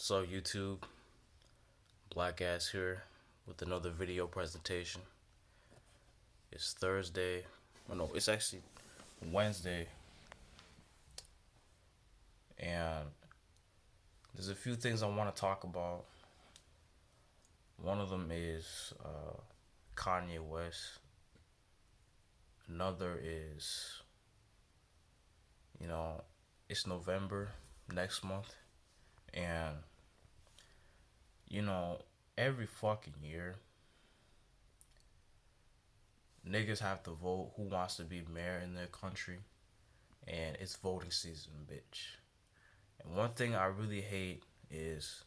So YouTube, Black Ass here with another video presentation. It's Thursday. Oh no, it's actually Wednesday, and there's a few things I want to talk about. One of them is Kanye West. Another is, you know, it's November next month, and you know, every fucking year, niggas have to vote who wants to be mayor in their country, and it's voting season, bitch. And one thing I really hate is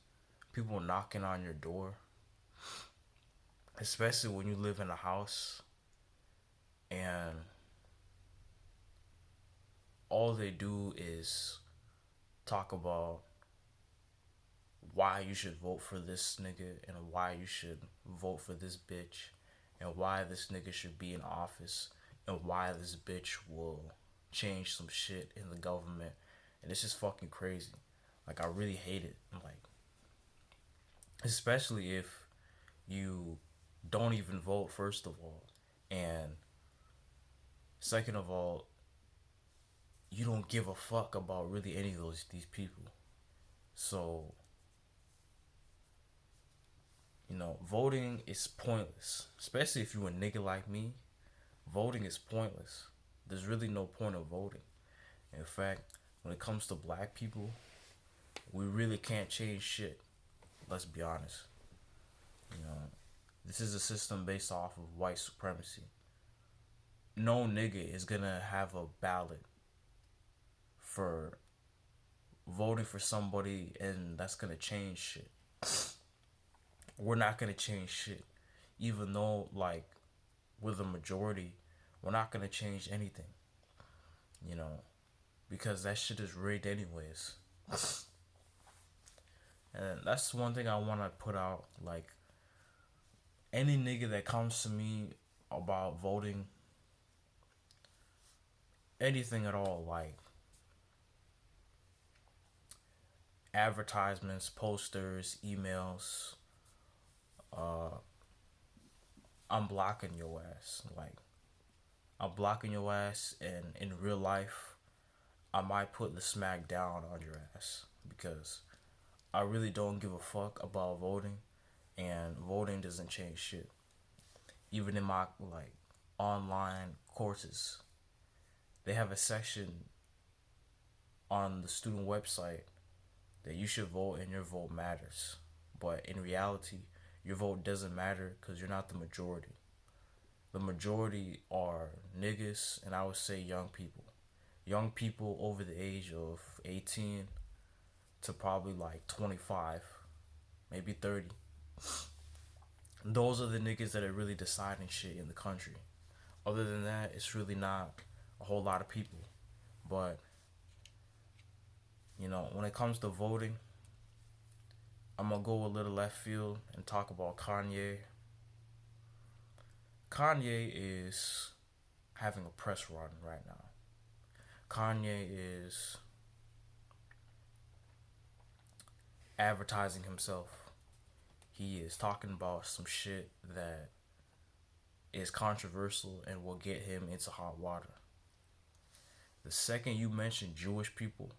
people knocking on your door, especially when you live in a house and all they do is talk about why you should vote for this nigga and why you should vote for this bitch and why this nigga should be in office and why this bitch will change some shit in the government. And it's just fucking crazy. Like, I really hate it. Like, especially if you don't even vote, first of all, and second of all, you don't give a fuck about really any of these people. So, voting is pointless, especially if you a nigga like me. Voting is pointless. There's really no point of voting. In fact, when it comes to black people, we really can't change shit. Let's be honest. You know, this is a system based off of white supremacy. No nigga is gonna have a ballot for voting for somebody and that's gonna change shit. We're not gonna change shit. Even though, like, we're the majority, we're not gonna change anything. You know, because that shit is rigged anyways. And that's one thing I wanna put out. Like, any nigga that comes to me about voting, anything at all, like advertisements, posters, emails, uh, I'm blocking your ass. Like, I'm blocking your ass, and in real life, I might put the smack down on your ass because I really don't give a fuck about voting, and voting doesn't change shit. Even in my like online courses, they have a section on the student website that you should vote and your vote matters. But in reality, your vote doesn't matter because you're not the majority. The majority are niggas, and I would say young people. Young people over the age of 18 to probably like 25, maybe 30. Those are the niggas that are really deciding shit in the country. Other than that, it's really not a whole lot of people. But, when it comes to voting, I'm gonna go a little left field and talk about Kanye. Kanye is having a press run right now. Kanye is advertising himself. He is talking about some shit that is controversial and will get him into hot water. The second you mention Jewish people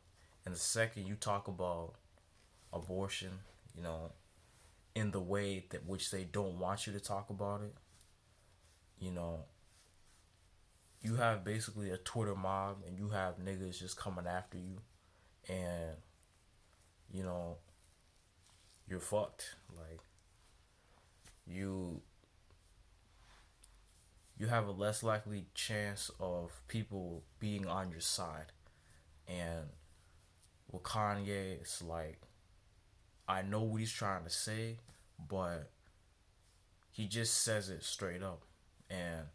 and the second you talk about abortion, you know, in the way that which they don't want you to talk about it, you know, you have basically a Twitter mob and you have niggas just coming after you, and you know you're fucked. Like, you you have a less likely chance of people being on your side. And with Kanye, it's like, I know what he's trying to say, but he just says it straight up. And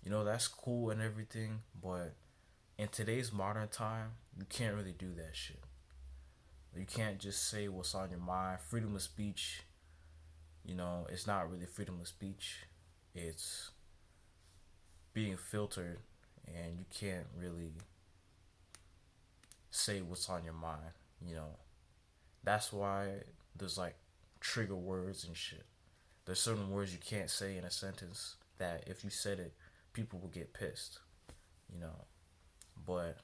that's cool and everything, but in today's modern time, you can't really do that shit. You can't just say what's on your mind. Freedom of speech, it's not really freedom of speech. It's being filtered, and you can't really say what's on your mind. That's why there's like trigger words and shit. There's certain words you can't say in a sentence that if you said it, people will get pissed, you know. But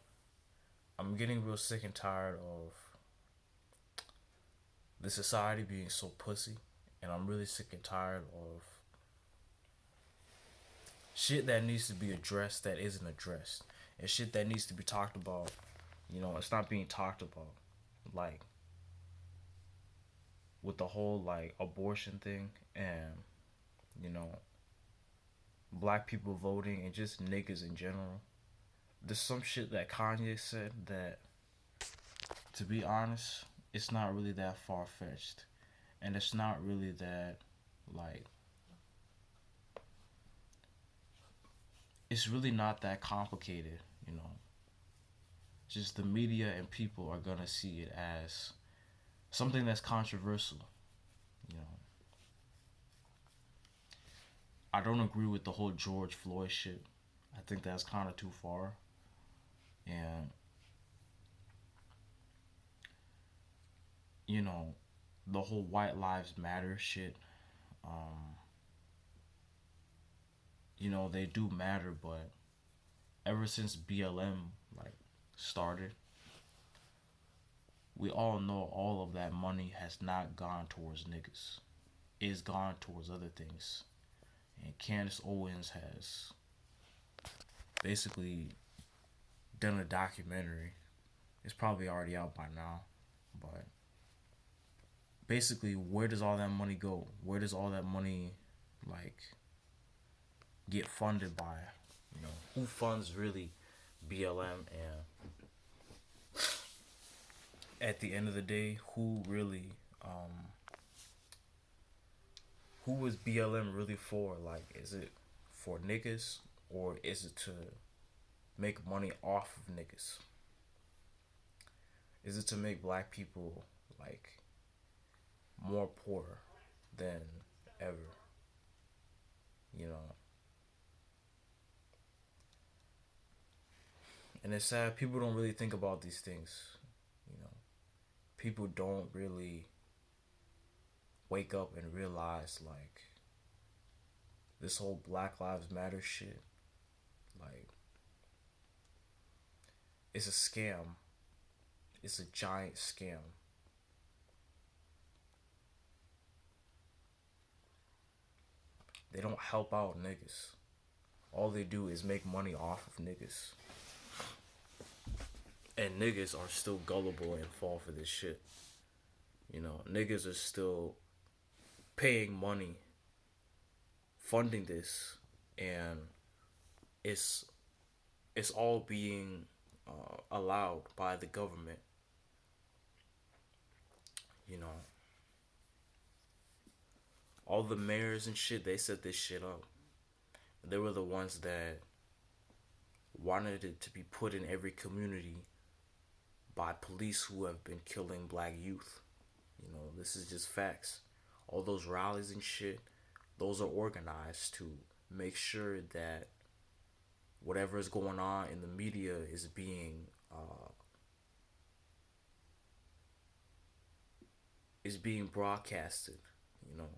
I'm getting real sick and tired of the society being so pussy, and I'm really sick and tired of shit that needs to be addressed that isn't addressed, and shit that needs to be talked about. You know, it's not being talked about. Like with the whole like abortion thing, and you know, black people voting and just niggas in general. There's some shit that Kanye said that, to be honest, it's not really that far fetched, and it's not really that like it's really not that complicated. You know, just the media and people are gonna see it as something that's controversial. You know, I don't agree with the whole George Floyd shit. I think that's kind of too far, and you know, the whole White Lives Matter shit. Um, you know, they do matter, but ever since BLM like started, we all know all of that money has not gone towards niggas. It's gone towards other things. And Candace Owens has basically done a documentary. It's probably already out by now, but basically, where does all that money go? Where does all that money like get funded by? You know, who funds really BLM, and at the end of the day, who really who is BLM really for? Like, is it for niggas, or is it to make money off of niggas? Is it to make black people like more poor than ever? You know, and it's sad people don't really think about these things. You know, people don't really wake up and realize like this whole Black Lives Matter shit. Like, it's a scam. It's a giant scam. They don't help out niggas. All they do is make money off of niggas. And niggas are still gullible and fall for this shit. You know, niggas are still paying money, funding this, and it's it's all being allowed by the government. You know, all the mayors and shit, they set this shit up. They were the ones that wanted it to be put in every community by police who have been killing black youth. You know, this is just facts. All those rallies and shit, those are organized to make sure that whatever is going on in the media is being broadcasted. You know,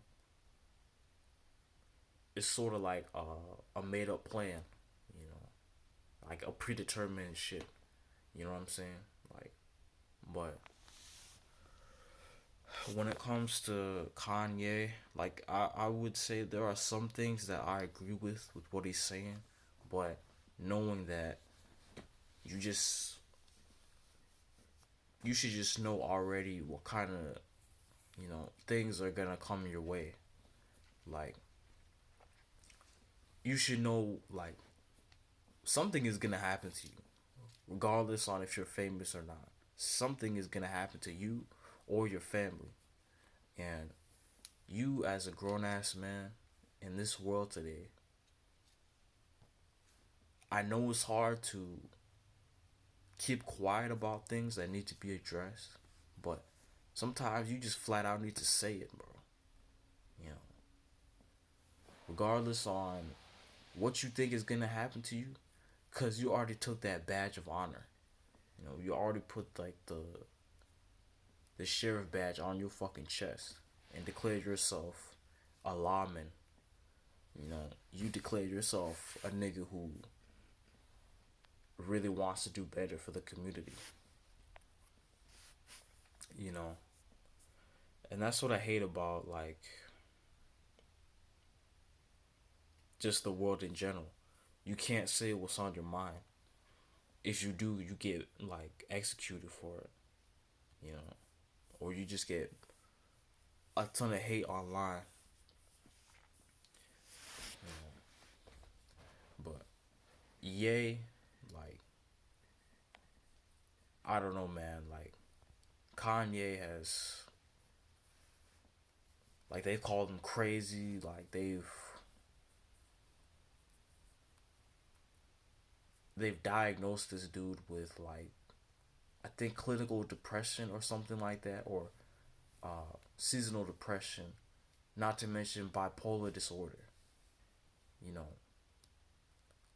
it's sort of like a made up plan. You know, like a predetermined shit. You know what I'm saying? Like, but when it comes to Kanye, like I would say there are some things that I agree with what he's saying, but knowing that you just you should just know already what kind of things are gonna come your way. Like, you should know like something is gonna happen to you, regardless on if you're famous or not. Something is gonna happen to you or your family, and you as a grown ass man in this world today, I know it's hard to keep quiet about things that need to be addressed, but sometimes you just flat out need to say it, bro. You know, regardless on what you think is gonna happen to you, cause you already took that badge of honor. You know, you already put like the sheriff badge on your fucking chest and declared yourself a lawman. You know, you declared yourself a nigga who really wants to do better for the community. You know, and that's what I hate about like just the world in general. You can't say what's on your mind. If you do, you get like executed for it. You know, or you just get a ton of hate online. But yay, like I don't know, man. Like Kanye has, like they've called him crazy. Like they've diagnosed this dude with like I think clinical depression or something like that, or seasonal depression. Not to mention bipolar disorder. You know,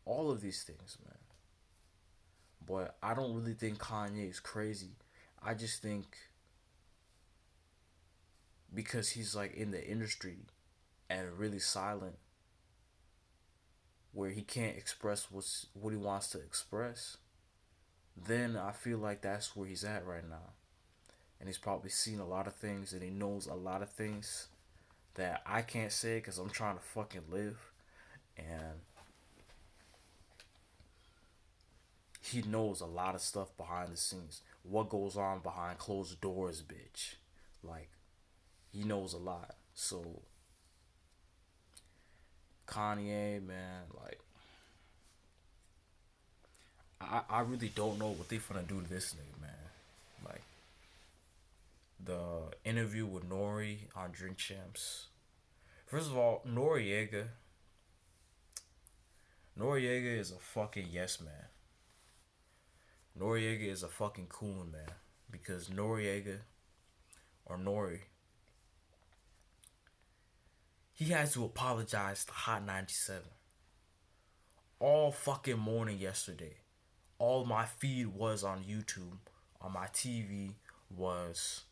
all of these things, man. But I don't really think Kanye is crazy. I just think because he's like in the industry and really silent, where he can't express what he wants to express, then I feel like that's where he's at right now. And he's probably seen a lot of things and he knows a lot of things that I can't say because I'm trying to fucking live. And he knows a lot of stuff behind the scenes. What goes on behind closed doors, bitch. Like, he knows a lot. So, Kanye, man, like, I really don't know what they finna do to this nigga, man. Like, the interview with Nori on Drink Champs. First of all, Noriega is a fucking yes man. Noriega is a fucking coon, man. Because Noriega, or Nori, he has to apologize to Hot 97 all fucking morning yesterday. All my feed was on YouTube, on my TV was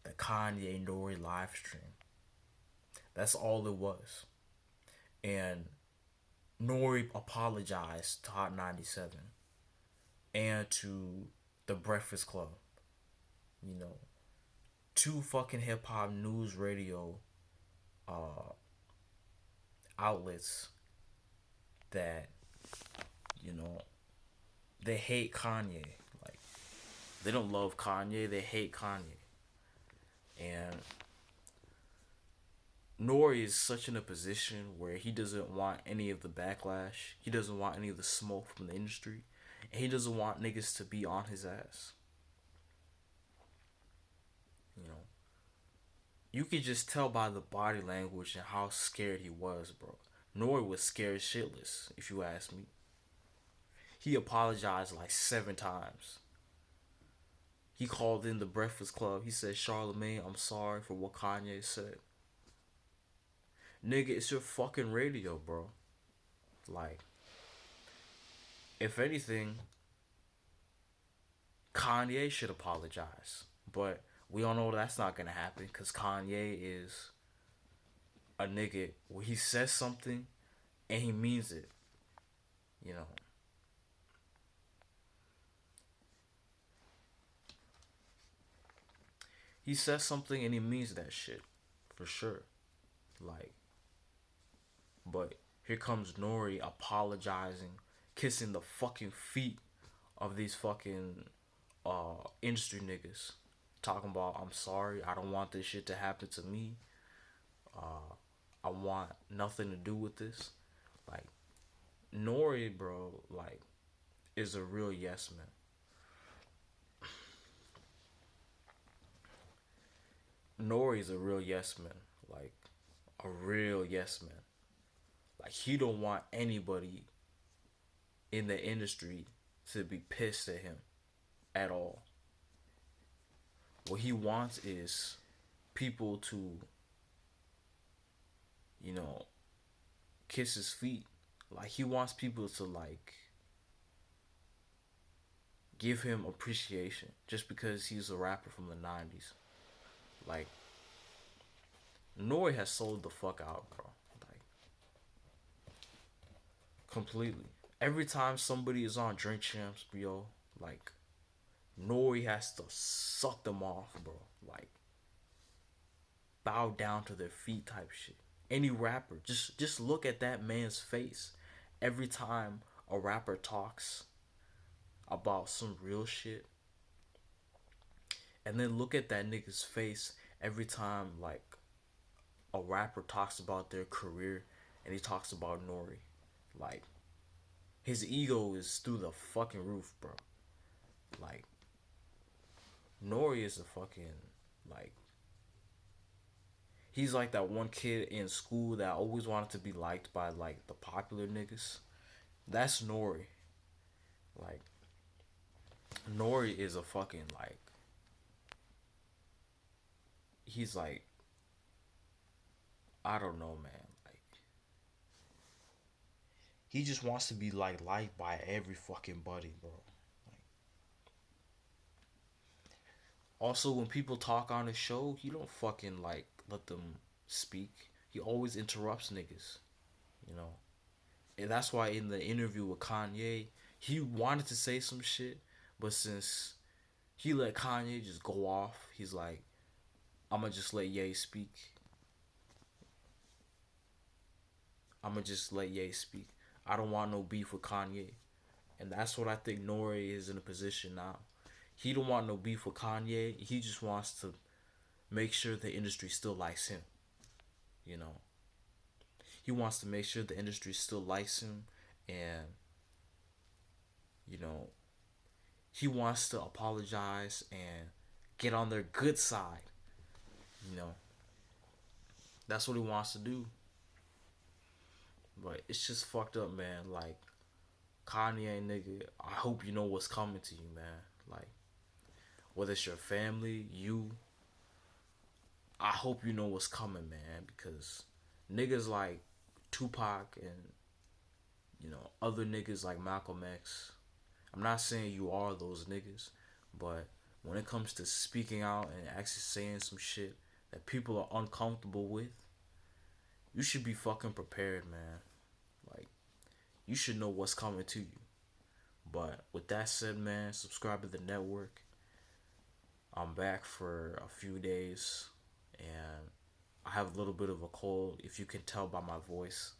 the Kanye Nori live stream. That's all it was. And Nori apologized to Hot 97 and to the Breakfast Club. You know, two fucking hip hop news radio uh, outlets that, you know, they hate Kanye. Like, they don't love Kanye, they hate Kanye. And Nori is such in a position where he doesn't want any of the backlash. He doesn't want any of the smoke from the industry. And he doesn't want niggas to be on his ass. You know, you could just tell by the body language and how scared he was, bro. Nori was scared shitless, if you ask me. He apologized like 7 times. He called in the Breakfast Club. He said, Charlemagne, I'm sorry for what Kanye said. Nigga, it's your fucking radio, bro. Like, if anything, Kanye should apologize. But we all know that's not gonna happen because Kanye is a nigga where he says something and he means it. You know. He says something and he means that shit. For sure. Like, but here comes Nori apologizing, kissing the fucking feet of these fucking industry niggas. Talking about, I'm sorry, I don't want this shit to happen to me. I want nothing to do with this. Like, Nori, bro, like, is a real yes man. Nori's a real yes man. Like, a real yes man. Like, he don't want anybody in the industry to be pissed at him at all. What he wants is people to, you know, kiss his feet. Like, he wants people to like give him appreciation just because he's a rapper from the 90s. Like Nori has sold the fuck out, bro. Like completely. Every time somebody is on Drink Champs, bro, like Nori has to suck them off, bro. Like bow down to their feet type shit. Any rapper, just look at that man's face every time a rapper talks about some real shit, and then look at that nigga's face every time like a rapper talks about their career and he talks about Nori. Like his ego is through the fucking roof, bro. Like Nori is a fucking like he's like that one kid in school that always wanted to be liked by like the popular niggas. That's Nori. Like Nori is a fucking like he's like I don't know, man. Like he just wants to be like liked by every fucking buddy, bro. Like also when people talk on his show, he don't fucking like let them speak. He always interrupts niggas, you know. And that's why in the interview with Kanye, he wanted to say some shit, but since he let Kanye just go off, he's like, I'ma just let Ye speak. I'ma just let Ye speak. I don't want no beef with Kanye. And that's what I think Nori is in a position now. He don't want no beef with Kanye. He just wants to make sure the industry still likes him. You know, he wants to make sure the industry still likes him, and you know, he wants to apologize and get on their good side. You know, that's what he wants to do. But it's just fucked up, man. Like Kanye, nigga, I hope you know what's coming to you, man. Like whether it's your family, you, I hope you know what's coming, man. Because niggas like Tupac and other niggas like Malcolm X. I'm not saying you are those niggas, but when it comes to speaking out and actually saying some shit that people are uncomfortable with, you should be fucking prepared, man. Like you should know what's coming to you. But with that said, man, subscribe to the network. I'm back for a few days, and I have a little bit of a cold, if you can tell by my voice.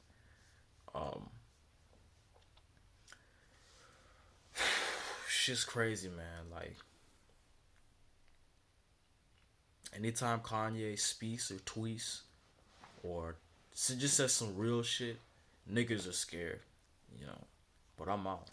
Um, shit's crazy, man. Like anytime Kanye speaks or tweets or just says some real shit, niggas are scared, you know. But I'm out.